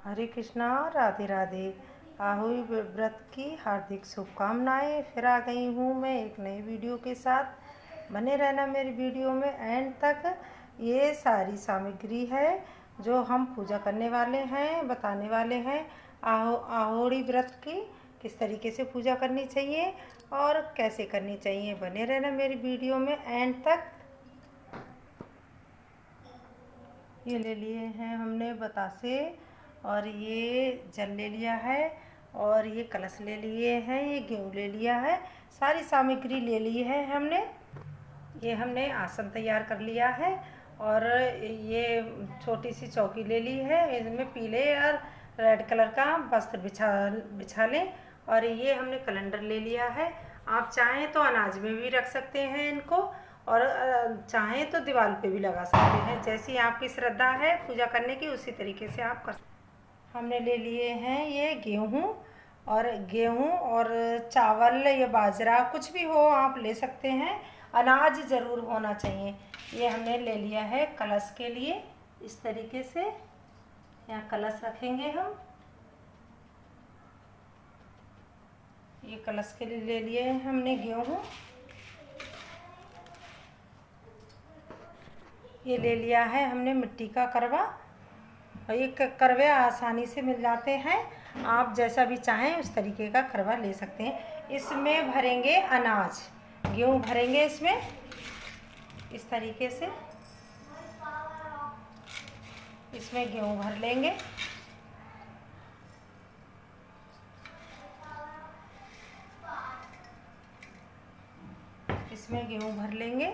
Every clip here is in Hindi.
हरे कृष्णा, राधे राधे। आहुई व्रत की हार्दिक शुभकामनाएं। फिर आ गई हूँ मैं एक नई वीडियो के साथ। बने रहना मेरी वीडियो में एंड तक। ये सारी सामग्री है जो हम पूजा करने वाले हैं, बताने वाले हैं। आहोड़ी व्रत की किस तरीके से पूजा करनी चाहिए और कैसे करनी चाहिए। बने रहना मेरी वीडियो में एंड तक। ये ले लिए हैं हमने बतासे, और ये जल ले लिया है, और ये कलश ले लिए हैं, ये गेहूँ ले लिया है। सारी सामग्री ले ली है हमने। ये हमने आसन तैयार कर लिया है, और ये छोटी सी चौकी ले ली है। इसमें पीले और रेड कलर का वस्त्र बिछा लें। और ये हमने कैलेंडर ले लिया है। आप चाहें तो अनाज में भी रख सकते हैं इनको, और चाहें तो दीवार पे भी लगा सकते हैं। जैसी आपकी श्रद्धा है पूजा करने की, उसी तरीके से आप कर। हमने ले लिए हैं ये गेहूँ और चावल या बाजरा, कुछ भी हो आप ले सकते हैं। अनाज ज़रूर होना चाहिए। ये हमने ले लिया है कलश के लिए। इस तरीके से यहाँ कलश रखेंगे हम। ये कलश के लिए ले लिए हैं हमने गेहूँ। ये ले लिया है हमने मिट्टी का करवा। और ये करवे आसानी से मिल जाते हैं। आप जैसा भी चाहें उस तरीके का करवा ले सकते हैं। इसमें भरेंगे अनाज, गेहूँ भरेंगे इसमें इस तरीके से। इसमें गेहूँ भर लेंगे। इसमें गेहूँ भर लेंगे,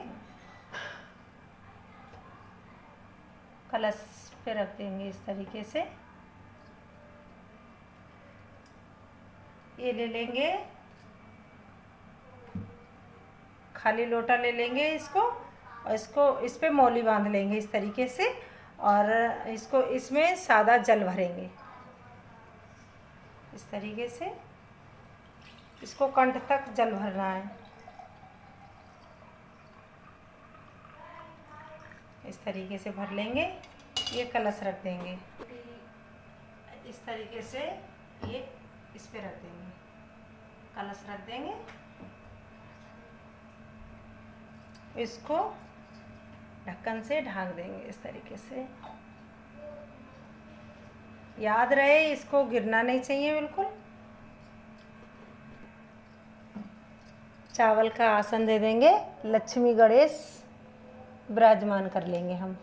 कलश पे रख देंगे इस तरीके से। ये ले लेंगे, खाली लोटा ले लेंगे इसको, और इसको इस पे मौली बांध लेंगे इस तरीके से। और इसको इसमें सादा जल भरेंगे इस तरीके से। इसको कंठ तक जल भरना है। इस तरीके से भर लेंगे। ये कलश रख देंगे इस तरीके से। ये इस पे रख देंगे, कलश रख देंगे। इसको ढक्कन से ढक देंगे इस तरीके से। याद रहे इसको गिरना नहीं चाहिए बिल्कुल। चावल का आसन दे देंगे, लक्ष्मी गणेश विराजमान कर लेंगे हम।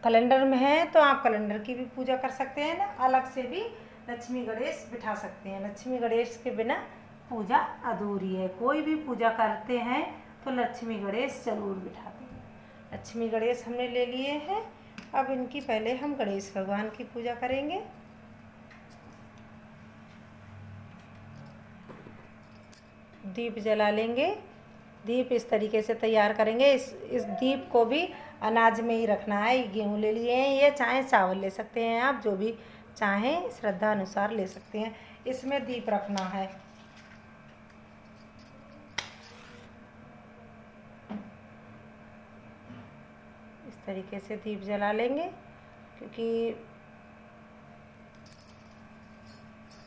कैलेंडर में है तो आप कैलेंडर की भी पूजा कर सकते हैं ना, अलग से भी लक्ष्मी गणेश बिठा सकते हैं। लक्ष्मी गणेश के बिना पूजा अधूरी है। कोई भी पूजा करते हैं तो लक्ष्मी गणेश जरूर बिठाते हैं। लक्ष्मी गणेश हमने ले लिए हैं। अब इनकी पहले हम गणेश भगवान की पूजा करेंगे। दीप जला लेंगे। दीप इस तरीके से तैयार करेंगे। इस दीप को भी अनाज में ही रखना है। गेहूँ ले लिए हैं, ये चाहे चावल ले सकते हैं, आप जो भी चाहें श्रद्धा अनुसार ले सकते हैं। इसमें दीप रखना है। इस तरीके से दीप जला लेंगे, क्योंकि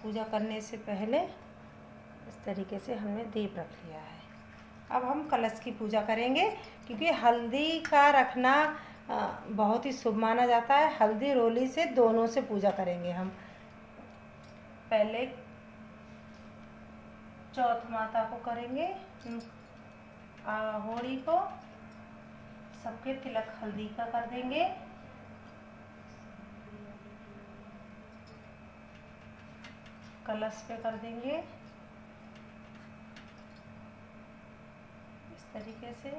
पूजा करने से पहले इस तरीके से हमने दीप रख लिया है। अब हम कलश की पूजा करेंगे, क्योंकि हल्दी का रखना बहुत ही शुभ माना जाता है। हल्दी रोली से दोनों से पूजा करेंगे हम। पहले चौथ माता को करेंगे, होली को सबके तिलक हल्दी का कर देंगे। कलश पे कर देंगे इस तरीके से।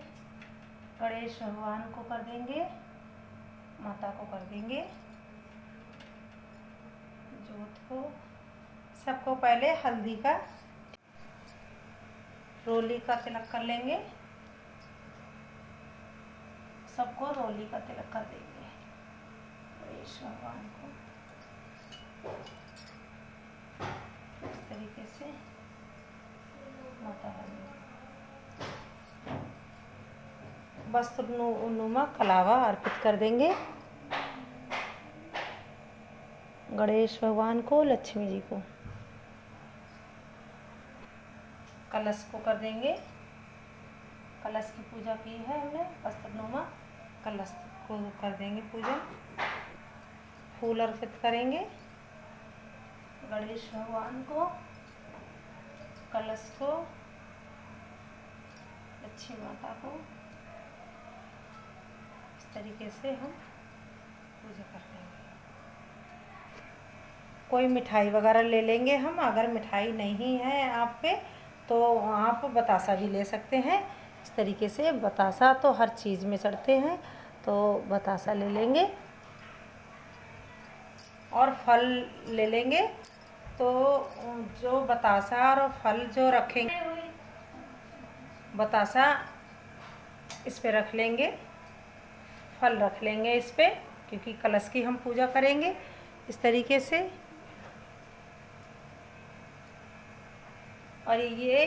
गणेश भगवान को कर देंगे, माता को कर देंगे, जोत को। सबको पहले हल्दी का रोली का तिलक कर लेंगे। सबको रोली का तिलक कर देंगे गणेश भगवान को इस तरीके से। माता रानी वस्त्र नुमा कलावा अर्पित कर देंगे। गणेश भगवान को, लक्ष्मी जी को। कलश को कर देंगे। कलश की पूजा की है हमने, वस्त्रनुमा कलश को कर देंगे पूजन। फूल अर्पित करेंगे गणेश भगवान को, कलश को, लक्ष्मी माता को। इस तरीके से हम पूजा कर देंगे। कोई मिठाई वगैरह ले लेंगे हम। अगर मिठाई नहीं है आप पे तो आप बतासा भी ले सकते हैं। इस तरीके से बतासा तो हर चीज़ में चढ़ते हैं, तो बतासा ले लेंगे। और फल ले लेंगे। तो जो बतासा और फल जो रखेंगे, बतासा इस पे रख लेंगे, फल रख लेंगे इस पे, क्योंकि कलश की हम पूजा करेंगे। इस तरीके से। और ये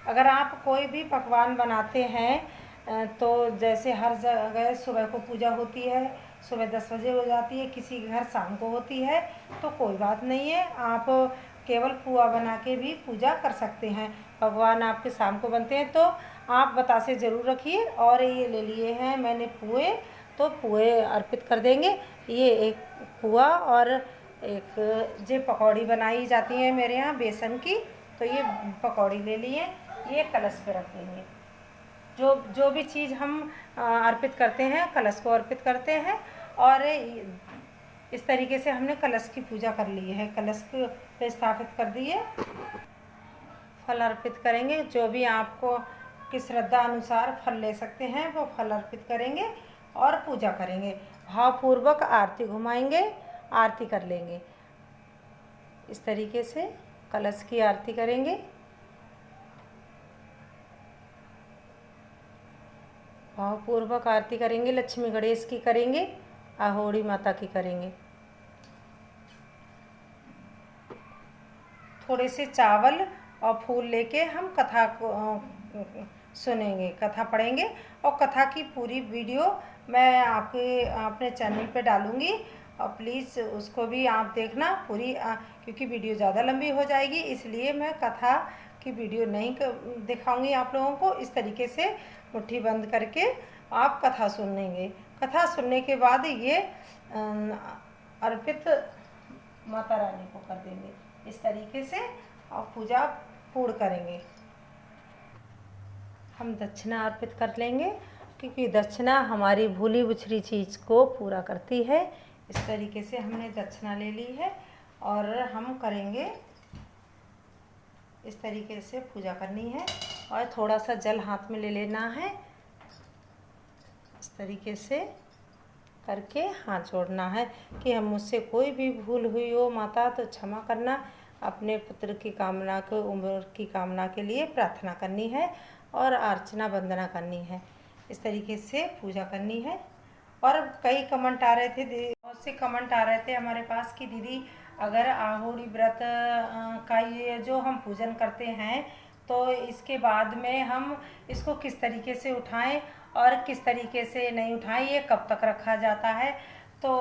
अगर आप कोई भी पकवान बनाते हैं तो जैसे हर जगह सुबह को पूजा होती है, सुबह 10 बजे हो जाती है, किसी के घर शाम को होती है, तो कोई बात नहीं है, आप केवल पुआ बना के भी पूजा कर सकते हैं। पकवान आपके शाम को बनते हैं तो आप बतासे ज़रूर रखिए। और ये ले लिए हैं मैंने पुए, तो पुए अर्पित कर देंगे। ये एक पुआ और एक जो पकौड़ी बनाई जाती है मेरे यहाँ बेसन की, तो ये पकौड़ी ले लिए, ये कलश पे रख देंगे। जो भी चीज़ हम अर्पित करते हैं कलश को अर्पित करते हैं। और इस तरीके से हमने कलश की पूजा कर ली है, कलश को स्थापित कर दिए। फल अर्पित करेंगे। जो भी आपको की श्रद्धा अनुसार फल ले सकते हैं वो फल अर्पित करेंगे और पूजा करेंगे। भावपूर्वक आरती घुमाएंगे, आरती कर लेंगे। इस तरीके से कलश की आरती करेंगे। भावपूर्वक आरती करेंगे। लक्ष्मी गणेश की करेंगे, आहोड़ी माता की करेंगे। थोड़े से चावल और फूल लेके हम कथा को सुनेंगे, कथा पढ़ेंगे। और कथा की पूरी वीडियो मैं आपके अपने चैनल पे डालूँगी, और प्लीज़ उसको भी आप देखना पूरी, क्योंकि वीडियो ज़्यादा लंबी हो जाएगी, इसलिए मैं कथा की वीडियो नहीं दिखाऊंगी आप लोगों को। इस तरीके से मुट्ठी बंद करके आप कथा सुनेंगे। कथा सुनने के बाद ये अर्पित माता रानी को कर देंगे। इस तरीके से आप पूजा पूर्ण करेंगे। हम दक्षिणा अर्पित कर लेंगे, क्योंकि दक्षिणा हमारी भूली बिछड़ी चीज़ को पूरा करती है। इस तरीके से हमने दक्षिणा ले ली है और हम करेंगे। इस तरीके से पूजा करनी है और थोड़ा सा जल हाथ में ले लेना है। इस तरीके से करके हाथ जोड़ना है कि हम मुझसे कोई भी भूल हुई हो माता तो क्षमा करना। अपने पुत्र की कामना को, उम्र की कामना के लिए प्रार्थना करनी है और अर्चना वंदना करनी है। इस तरीके से पूजा करनी है। और कई कमेंट आ रहे थे, बहुत से कमेंट आ रहे थे हमारे पास कि दीदी अगर आहोड़ी व्रत का ये जो हम पूजन करते हैं तो इसके बाद में हम इसको किस तरीके से उठाएं और किस तरीके से नहीं उठाएं, ये कब तक रखा जाता है। तो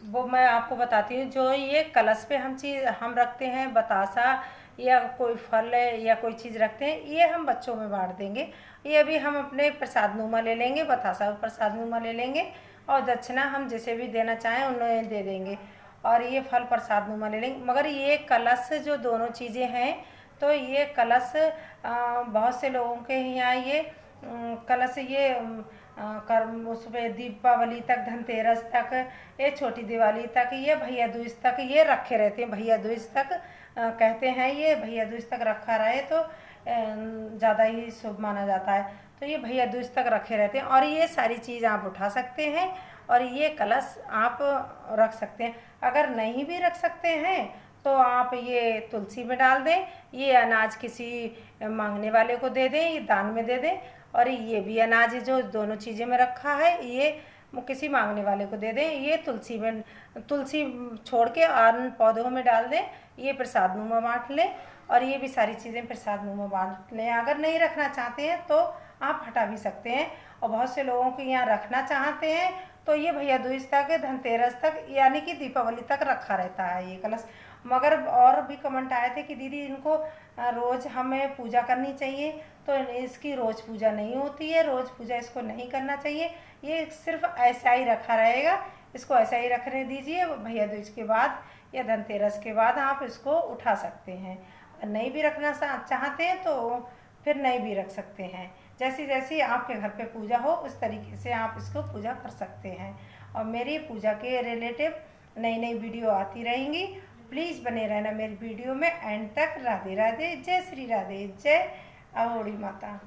वो मैं आपको बताती हूँ। जो ये कलश पे हम रखते हैं बतासा या कोई फल या कोई चीज़ रखते हैं, ये हम बच्चों में बांट देंगे। ये अभी हम अपने प्रसाद नुमा ले लेंगे, बतासा प्रसाद नुमा ले लेंगे और दक्षिणा हम जिसे भी देना चाहें उन्हें दे देंगे। और ये फल प्रसाद नुमा ले लेंगे। मगर ये कलश जो दोनों चीज़ें हैं, तो ये कलश बहुत से लोगों के यहाँ ये कलश ये कर्म उसमें दीपावली तक, धनतेरस तक, ये छोटी दिवाली तक, ये भैया दूज तक ये रखे रहते हैं। भैया दूज तक कहते हैं, ये भैया दूज तक रखा रहे तो ज़्यादा ही शुभ माना जाता है। तो ये भैया दूज तक रखे रहते हैं और ये सारी चीज़ आप उठा सकते हैं और ये कलश आप रख सकते हैं। अगर नहीं भी रख सकते हैं तो आप ये तुलसी में डाल दें, ये अनाज किसी मांगने वाले को दे दें, ये दान में दे दें। और ये भी अनाज जो दोनों चीज़ें में रखा है ये किसी मांगने वाले को दे दें। ये तुलसी में, तुलसी छोड़ के अन्य पौधों में डाल दें। ये प्रसाद नुमा बांट लें और ये भी सारी चीज़ें प्रसाद नुमा बांट लें। अगर नहीं रखना चाहते हैं तो आप हटा भी सकते हैं। और बहुत से लोगों को यहाँ रखना चाहते हैं तो ये भैया दूज तक, धनतेरस तक, यानी कि दीपावली तक रखा रहता है ये कलश। मगर और भी कमेंट आए थे कि दीदी इनको रोज़ हमें पूजा करनी चाहिए, तो इसकी रोज़ पूजा नहीं होती है, रोज़ पूजा इसको नहीं करना चाहिए, ये सिर्फ ऐसा ही रखा रहेगा, इसको ऐसा ही रखने दीजिए। भैया दूज के बाद या धनतेरस के बाद आप इसको उठा सकते हैं। नहीं भी रखना चाहते हैं तो फिर नहीं भी रख सकते हैं। जैसी जैसी आपके घर पे पूजा हो उस तरीके से आप इसको पूजा कर सकते हैं। और मेरी पूजा के रिलेटिव नई नई वीडियो आती रहेंगी, प्लीज़ बने रहना मेरी वीडियो में एंड तक। राधे राधे, जय श्री राधे, जय अहोड़ी माता।